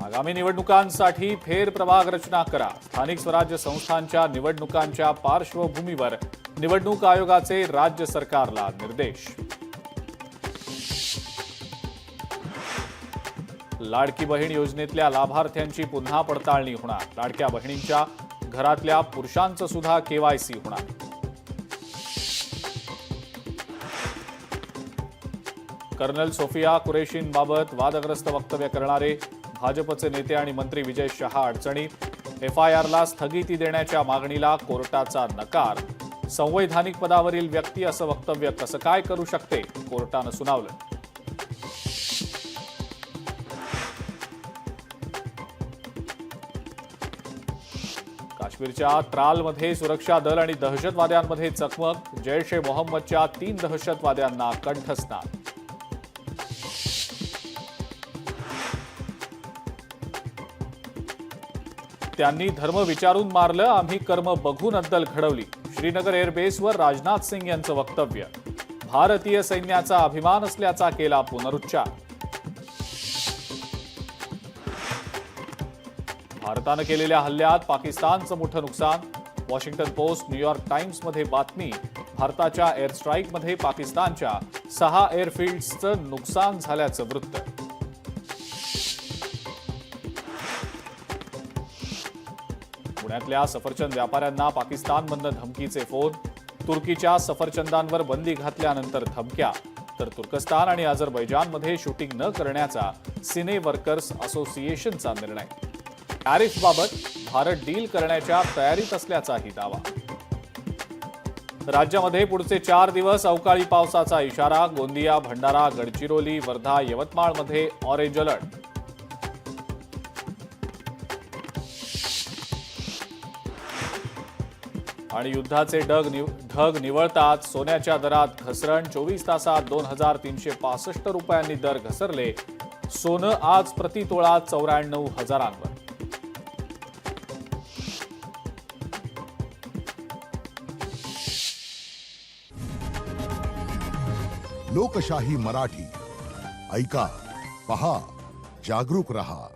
आगामी निवडणुकांसाठी फेरप्रभाग रचना करा। स्थानिक स्वराज्य संस्थांच्या निवडणुकांच्या पार्श्वभूमीवर निवडणूक आयोगाचे राज्य सरकारला निर्देश। लाडकी बहीण योजनेतल्या लाभार्थ्यांची पुन्हा पडताळणी होणार। लाडक्या बहिणींच्या घरातल्या पुरुषांचं सुद्धा केवायसी होणार। कर्नल सोफिया कुरेशींबाबत वादग्रस्त वक्तव्य करणारे भाजपचे नेते आणि मंत्री विजय शहा अडचणीत। एफआयआरला स्थगिती देण्याच्या मागणीला कोर्टाचा नकार। संवैधानिक पदावरील व्यक्ती असं वक्तव्य कसं काय करू शकते, कोर्टानं सुनावलं। काश्मीरच्या त्रालमध्ये सुरक्षा दल आणि दहशतवाद्यांमध्ये चकमक। जैश ए मोहम्मदच्या 3 दहशतवाद्यांना कंठस्नान। त्यांनी धर्म विचारून मारलं, आम्ही कर्म बघून अद्दल घडवली। श्रीनगर एअरबेसवर राजनाथ सिंग यांचं वक्तव्य। भारतीय सैन्याचा अभिमान असल्याचा केला पुनरुच्चार। भारतानं केलेल्या हल्ल्यात पाकिस्तानचं मोठं नुकसान। वॉशिंग्टन पोस्ट न्यूयॉर्क टाइम्समध्ये बातमी। भारताच्या एअर स्ट्राईकमध्ये पाकिस्तानच्या 6 एअरफील्ड्सचं नुकसान झाल्याचं वृत्त। पुण्यातल्या सफरचंद व्यापाऱ्यांना पाकिस्तानमधनं धमकीचे फोन। तुर्कीच्या सफरचंदांवर बंदी घातल्यानंतर धमक्या। तर तुर्कस्तान आणि अझरबैजानमध्ये शूटिंग न करण्याचा सिने वर्कर्स असोसिएशनचा निर्णय। टॅरिफबाबत भारत डील करण्याच्या तयारीत असल्याचाही दावा। राज्यामध्ये पुढचे 4 दिवस अवकाळी पावसाचा इशारा। गोंदिया, भंडारा, गडचिरोली, वर्धा, यवतमाळमध्ये ऑरेंज अलर्ट। आणि युद्धाचे ढग निवळतात। सोन्याच्या दरात घसरण। 24 तासात 2365 रुपयांनी दर घसरले। सोनं आज प्रतितोळा 94,000वर। लोकशाही मराठी ऐका, पहा, जागरूक रहा।